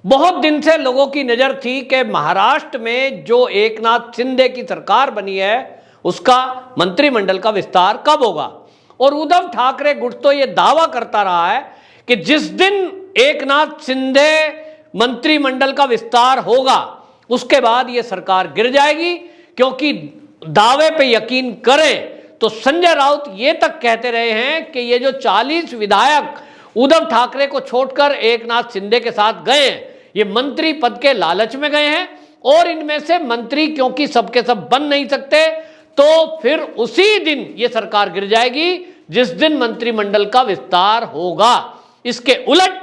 बहुत दिन से लोगों की नजर थी कि महाराष्ट्र में जो एकनाथ शिंदे की सरकार बनी है उसका मंत्रिमंडल का विस्तार कब होगा। और उद्धव ठाकरे गुट तो यह दावा करता रहा है कि जिस दिन एकनाथ शिंदे मंत्रिमंडल का विस्तार होगा उसके बाद यह सरकार गिर जाएगी, क्योंकि दावे पे यकीन करें तो संजय राउत ये तक कहते रहे हैं कि ये जो 40 विधायक उद्धव ठाकरे को छोड़कर एकनाथ शिंदे के साथ गए हैं ये मंत्री पद के लालच में गए हैं, और इनमें से मंत्री क्योंकि सबके सब बन नहीं सकते तो फिर उसी दिन ये सरकार गिर जाएगी जिस दिन मंत्रिमंडल का विस्तार होगा। इसके उलट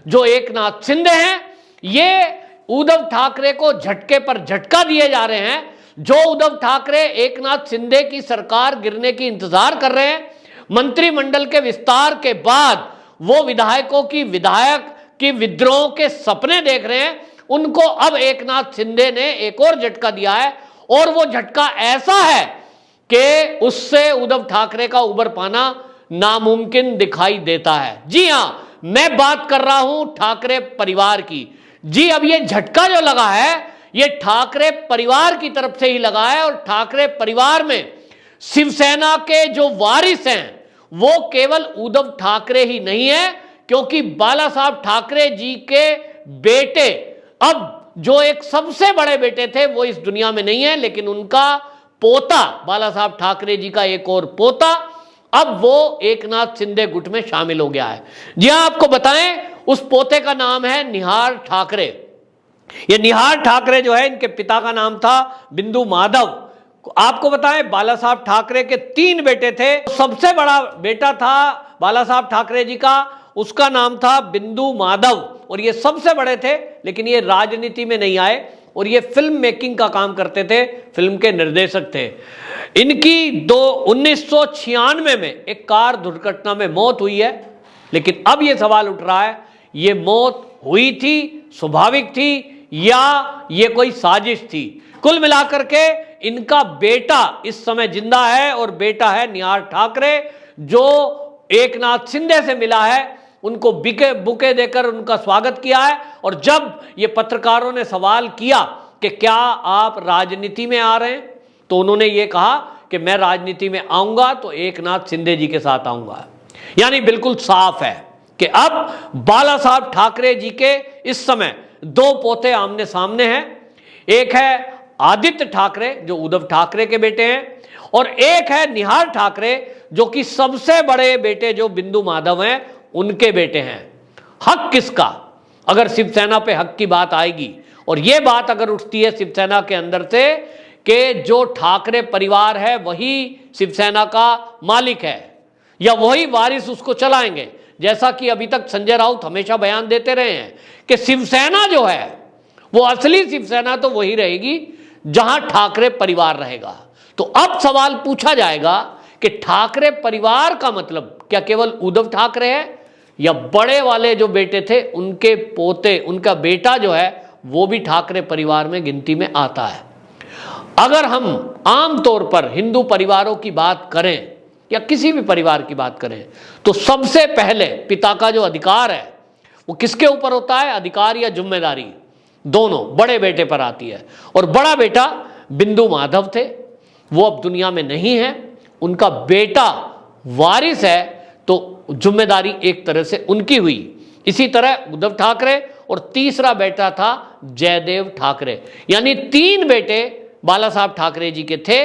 जो एकनाथ शिंदे हैं ये उद्धव ठाकरे को झटके पर झटका दिए जा रहे हैं। जो उद्धव ठाकरे एकनाथ शिंदे की सरकार गिरने की इंतजार कर रहे हैं, मंत्रिमंडल के विस्तार के बाद वो विधायक की विद्रोह के सपने देख रहे हैं, उनको अब एकनाथ शिंदे ने एक और झटका दिया है, और वो झटका ऐसा है कि उससे उद्धव ठाकरे का उबर पाना नामुमकिन दिखाई देता है। जी हां, मैं बात कर रहा हूं ठाकरे परिवार की। जी, अब ये झटका जो लगा है ये ठाकरे परिवार की तरफ से ही लगा है, और ठाकरे परिवार में शिवसेना के जो वारिस हैं वो केवल उद्धव ठाकरे ही नहीं है, क्योंकि बाला साहब ठाकरे जी के बेटे, अब जो एक सबसे बड़े बेटे थे वो इस दुनिया में नहीं है, लेकिन उनका पोता, बाला साहब ठाकरे जी का एक और पोता, अब वो एकनाथ शिंदे गुट में शामिल हो गया है। जी हां, आपको बताएं उस पोते का नाम है निहार ठाकरे। ये निहार ठाकरे जो है इनके पिता का नाम था बिंदु माधव। आपको बताएं बाला साहब ठाकरे के 3 बेटे थे। सबसे बड़ा बेटा था बाला साहब ठाकरे जी का, उसका नाम था बिंदु माधव, और ये सबसे बड़े थे, लेकिन ये राजनीति में नहीं आए और ये फिल्म मेकिंग का काम करते थे, फिल्म के निर्देशक थे। इनकी 1996 में एक कार दुर्घटना में मौत हुई है, लेकिन अब ये सवाल उठ रहा है ये मौत हुई थी, स्वाभाविक थी, या ये कोई साजिश थी। कुल मिलाकर के इनका बेटा इस समय जिंदा है, और बेटा है निहार ठाकरे जो एकनाथ शिंदे से मिला है, उनको बुके देकर उनका स्वागत किया है। और जब ये पत्रकारों ने सवाल किया कि क्या आप राजनीति में आ रहे हैं, तो उन्होंने ये कहा कि मैं राजनीति में आऊंगा तो एकनाथ शिंदे जी के साथ आऊंगा। यानी बिल्कुल साफ है कि अब बाला साहब ठाकरे जी के इस समय 2 पोते आमने सामने हैं। एक है आदित्य ठाकरे जो उद्धव ठाकरे के बेटे हैं, और एक है निहार ठाकरे जो कि सबसे बड़े बेटे जो बिंदु माधव हैं उनके बेटे हैं। हक किसका, अगर शिवसेना पे हक की बात आएगी, और यह बात अगर उठती है शिवसेना के अंदर से कि जो ठाकरे परिवार है वही शिवसेना का मालिक है या वही वारिस उसको चलाएंगे, जैसा कि अभी तक संजय राउत हमेशा बयान देते रहे हैं कि शिवसेना जो है वो असली शिवसेना तो वही रहेगी जहां ठाकरे परिवार रहेगा। तो अब सवाल पूछा जाएगा कि ठाकरे परिवार का मतलब क्या केवल उद्धव ठाकरे है, या बड़े वाले जो बेटे थे उनके पोते, उनका बेटा जो है वो भी ठाकरे परिवार में गिनती में आता है। अगर हम आमतौर पर हिंदू परिवारों की बात करें या किसी भी परिवार की बात करें तो सबसे पहले पिता का जो अधिकार है वो किसके ऊपर होता है, अधिकार या जिम्मेदारी, दोनों बड़े बेटे पर आती है। और बड़ा बेटा बिंदु माधव थे, वो अब दुनिया में नहीं है, उनका बेटा वारिस है, तो जिम्मेदारी एक तरह से उनकी हुई। इसी तरह उद्धव ठाकरे, और तीसरा बेटा था जयदेव ठाकरे। यानी 3 बेटे बाला साहब ठाकरे जी के थे,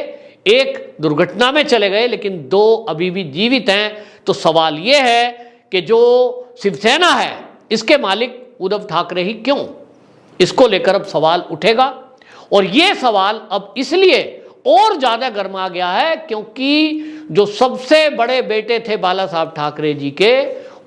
एक दुर्घटना में चले गए लेकिन 2 अभी भी जीवित हैं। तो सवाल यह है कि जो शिवसेना है इसके मालिक उद्धव ठाकरे ही क्यों, इसको लेकर अब सवाल उठेगा। और यह सवाल अब इसलिए और ज्यादा गर्मा गया है क्योंकि जो सबसे बड़े बेटे थे बाला साहब ठाकरे जी के,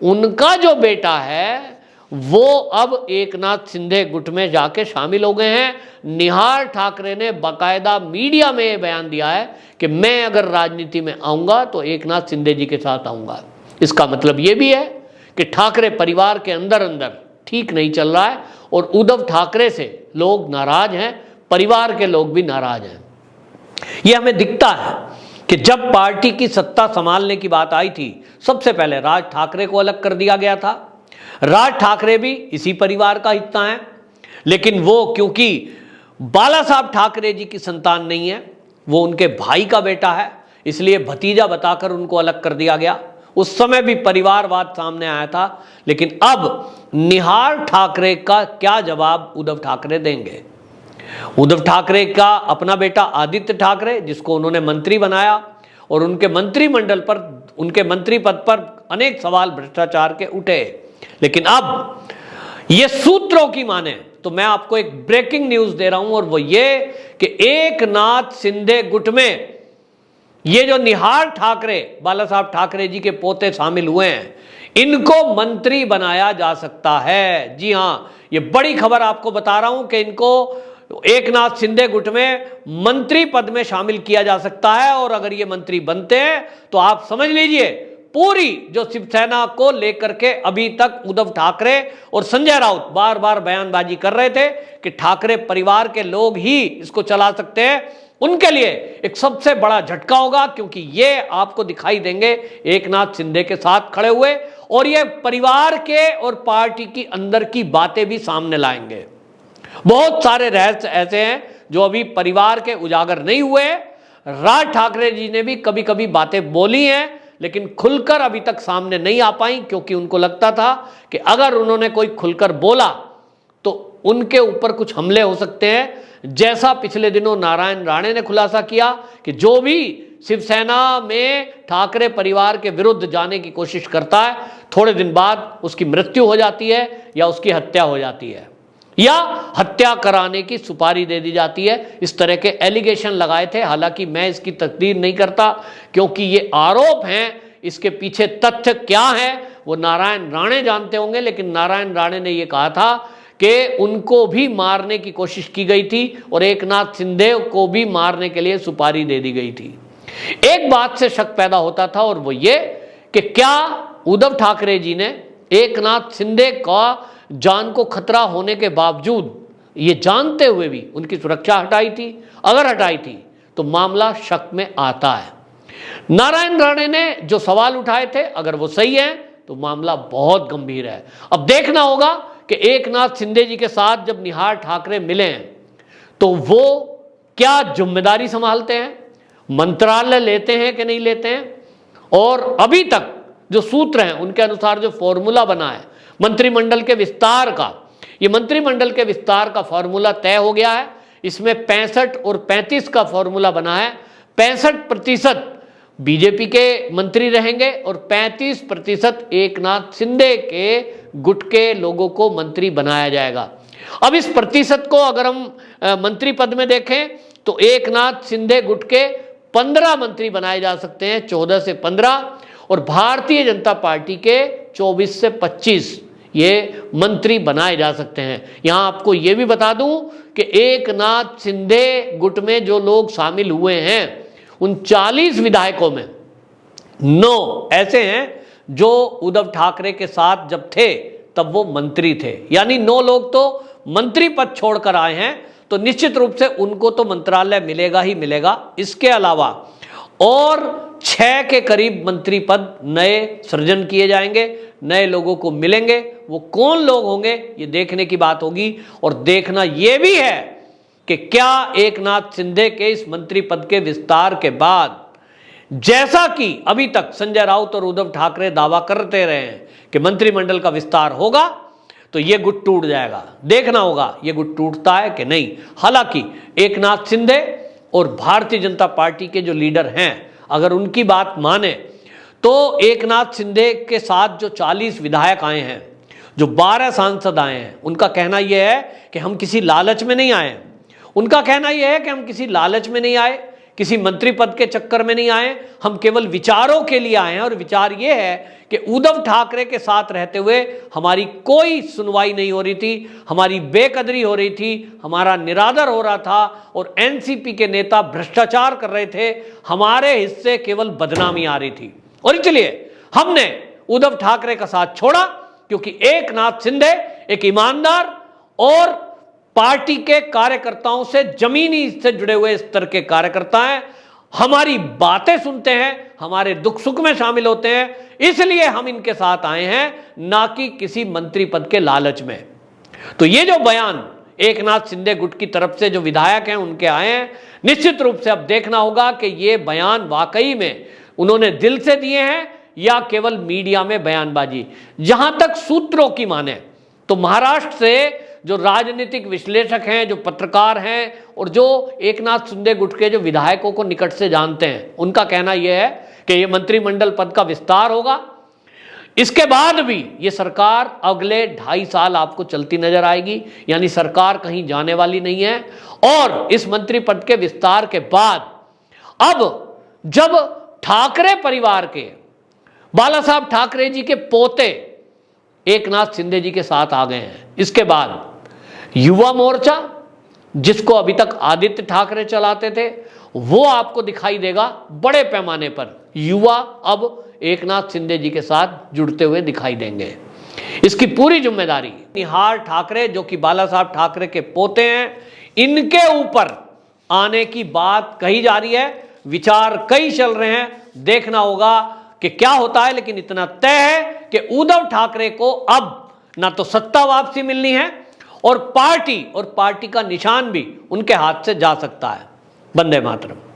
उनका जो बेटा है वो अब एकनाथ शिंदे गुट में जाके शामिल हो गए हैं। निहार ठाकरे ने बाकायदा मीडिया में ये बयान दिया है कि मैं अगर राजनीति में आऊंगा तो एकनाथ शिंदे जी के साथ आऊंगा। इसका मतलब ये भी है कि ठाकरे परिवार के अंदर अंदर ठीक नहीं चल रहा है, और उद्धव ठाकरे से लोग नाराज हैं, परिवार के लोग भी नाराज हैं। यह हमें दिखता है कि जब पार्टी की सत्ता संभालने की बात आई थी, सबसे पहले राज ठाकरे को अलग कर दिया गया था। राज ठाकरे भी इसी परिवार का हिस्सा हैं, लेकिन वो क्योंकि बाला साहब ठाकरे जी की संतान नहीं है, वो उनके भाई का बेटा है, इसलिए भतीजा बताकर उनको अलग कर दिया गया। उस समय भी परिवारवाद सामने आया था, लेकिन अब निहाल ठाकरे का क्या जवाब उद्धव ठाकरे देंगे? उद्धव ठाकरे का अपना बेटा आदित्य ठाकरे, जिसको उन्होंने मंत्री बनाया, और उनके मंत्रिमंडल पर, उनके मंत्री पद पर अनेक सवाल भ्रष्टाचार के उठे। लेकिन अब ये सूत्रों की माने तो मैं आपको एक ब्रेकिंग न्यूज दे रहा हूं, और वो ये कि एकनाथ शिंदे गुट में ये जो निहाल ठाकरे, बाला साहब ठाकरे जी के पोते शामिल हुए हैं, इनको मंत्री बनाया जा सकता है। जी हां, ये बड़ी खबर आपको बता रहा हूं कि इनको एकनाथ शिंदे गुट में मंत्री पद में शामिल किया जा सकता है। और अगर ये मंत्री बनते हैं तो आप समझ लीजिए, पूरी जो शिवसेना को लेकर के अभी तक उद्धव ठाकरे और संजय राउत बार बार बयानबाजी कर रहे थे कि ठाकरे परिवार के लोग ही इसको चला सकते हैं, उनके लिए एक सबसे बड़ा झटका होगा, क्योंकि ये आपको दिखाई देंगे एकनाथ शिंदे के साथ खड़े हुए, और ये परिवार के और पार्टी की अंदर की बातें भी सामने लाएंगे। बहुत सारे रहस्य ऐसे हैं जो अभी परिवार के उजागर नहीं हुए। राज ठाकरे जी ने भी कभी कभी बातें बोली हैं, लेकिन खुलकर अभी तक सामने नहीं आ पाई, क्योंकि उनको लगता था कि अगर उन्होंने कोई खुलकर बोला तो उनके ऊपर कुछ हमले हो सकते हैं। जैसा पिछले दिनों नारायण राणे ने खुलासा किया कि जो भी शिवसेना में ठाकरे परिवार के विरुद्ध जाने की कोशिश करता है, थोड़े दिन बाद उसकी मृत्यु हो जाती है या उसकी हत्या हो जाती है, या हत्या कराने की सुपारी दे दी जाती है। इस तरह के एलिगेशन लगाए थे। हालांकि मैं इसकी तकदीर नहीं करता, क्योंकि ये आरोप हैं, इसके पीछे तथ्य क्या है वो नारायण राणे जानते होंगे। लेकिन नारायण राणे ने ये कहा था कि उनको भी मारने की कोशिश की गई थी और एकनाथ शिंदे को भी मारने के लिए सुपारी दे दी गई थी। एक बात से शक पैदा होता था, और वो ये कि क्या उद्धव ठाकरे जी ने एकनाथ शिंदे का जान को खतरा होने के बावजूद, ये जानते हुए भी उनकी सुरक्षा हटाई थी? अगर हटाई थी तो मामला शक में आता है। नारायण राणे ने जो सवाल उठाए थे, अगर वो सही है तो मामला बहुत गंभीर है। अब देखना होगा कि एकनाथ शिंदे जी के साथ जब निहाल ठाकरे मिले हैं तो वो क्या जिम्मेदारी संभालते हैं, मंत्रालय लेते हैं कि नहीं लेते हैं। और अभी तक जो सूत्र हैं उनके अनुसार जो फॉर्मूला बना है मंत्रिमंडल के विस्तार का, ये मंत्रिमंडल के विस्तार का फॉर्मूला तय हो गया है। इसमें 65 और 35 का फॉर्मूला बना है। 65% बीजेपी के मंत्री रहेंगे और 35% एकनाथ शिंदे के गुट के लोगों को मंत्री बनाया जाएगा। अब इस प्रतिशत को अगर हम मंत्री पद में देखें तो एकनाथ शिंदे गुट के 15 मंत्री बनाए जा सकते हैं, 14 से 15, और भारतीय जनता पार्टी के 24 से 25 ये मंत्री बनाए जा सकते हैं। यहां आपको यह भी बता दूं कि एकनाथ शिंदे गुट में जो लोग शामिल हुए हैं उन 40 विधायकों में 9 ऐसे हैं जो उद्धव ठाकरे के साथ जब थे तब वो मंत्री थे, यानी 9 लोग तो मंत्री पद छोड़कर आए हैं, तो निश्चित रूप से उनको तो मंत्रालय मिलेगा ही मिलेगा। इसके अलावा और 6 के करीब मंत्री पद नए सृजन किए जाएंगे, नए लोगों को मिलेंगे। वो कौन लोग होंगे ये देखने की बात होगी, और देखना यह भी है कि क्या एकनाथ शिंदे के इस मंत्री पद के विस्तार के बाद, जैसा कि अभी तक संजय राउत और उद्धव ठाकरे दावा करते रहे हैं कि मंत्रिमंडल का विस्तार होगा, तो यह गुट टूट जाएगा। देखना होगा यह गुट टूटता है कि नहीं। हालांकि एकनाथ शिंदे और भारतीय जनता पार्टी के जो लीडर हैं, अगर उनकी बात माने तो एकनाथ शिंदे के साथ जो 40 विधायक आए हैं, जो 12 सांसद आए हैं, उनका कहना यह है कि हम किसी लालच में नहीं आए। उनका कहना यह है कि हम किसी लालच में नहीं आए, किसी मंत्री पद के चक्कर में नहीं आए, हम केवल विचारों के लिए आए हैं। और विचार यह है कि उद्धव ठाकरे के साथ रहते हुए हमारी कोई सुनवाई नहीं हो रही थी, हमारी बेकदरी हो रही थी, हमारा निरादर हो रहा था, और एनसीपी के नेता भ्रष्टाचार कर रहे थे, हमारे हिस्से केवल बदनामी आ रही थी। और इसलिए हमने उद्धव ठाकरे का साथ छोड़ा, क्योंकि एकनाथ शिंदे एक ईमानदार और पार्टी के कार्यकर्ताओं से, जमीनी से जुड़े हुए स्तर के कार्यकर्ता हैं, हमारी बातें सुनते हैं, हमारे दुख सुख में शामिल होते हैं, इसलिए हम इनके साथ आए हैं, ना कि किसी मंत्री पद के लालच में। तो ये जो बयान एकनाथ शिंदे गुट की तरफ से जो विधायक हैं उनके आए हैं। निश्चित रूप से अब देखना होगा कि ये बयान वाकई में उन्होंने दिल से दिए हैं या केवल मीडिया में बयानबाजी। जहां तक सूत्रों की माने तो महाराष्ट्र से जो राजनीतिक विश्लेषक हैं, जो पत्रकार हैं और जो एकनाथ शिंदे गुट के जो विधायकों को निकट से जानते हैं, उनका कहना यह है कि यह मंत्रिमंडल पद का विस्तार होगा। इसके बाद भी ये सरकार अगले 2.5 साल आपको चलती नजर आएगी, यानी सरकार कहीं जाने वाली नहीं है। और इस मंत्री पद के विस्तार के बाद अब जब ठाकरे परिवार के बाला साहब ठाकरे जी के पोते एकनाथ शिंदे जी के साथ आ गए हैं, इसके बाद युवा मोर्चा जिसको अभी तक आदित्य ठाकरे चलाते थे, वो आपको दिखाई देगा बड़े पैमाने पर युवा अब एकनाथ शिंदे जी के साथ जुड़ते हुए दिखाई देंगे। इसकी पूरी जिम्मेदारी निहाल ठाकरे जो कि बाला साहब ठाकरे के पोते हैं, इनके ऊपर आने की बात कही जा रही है। विचार कई चल रहे हैं, देखना होगा कि क्या होता है। लेकिन इतना तय है कि उद्धव ठाकरे को अब ना तो सत्ता वापसी मिलनी है और पार्टी का निशान भी उनके हाथ से जा सकता है। वंदे मातरम।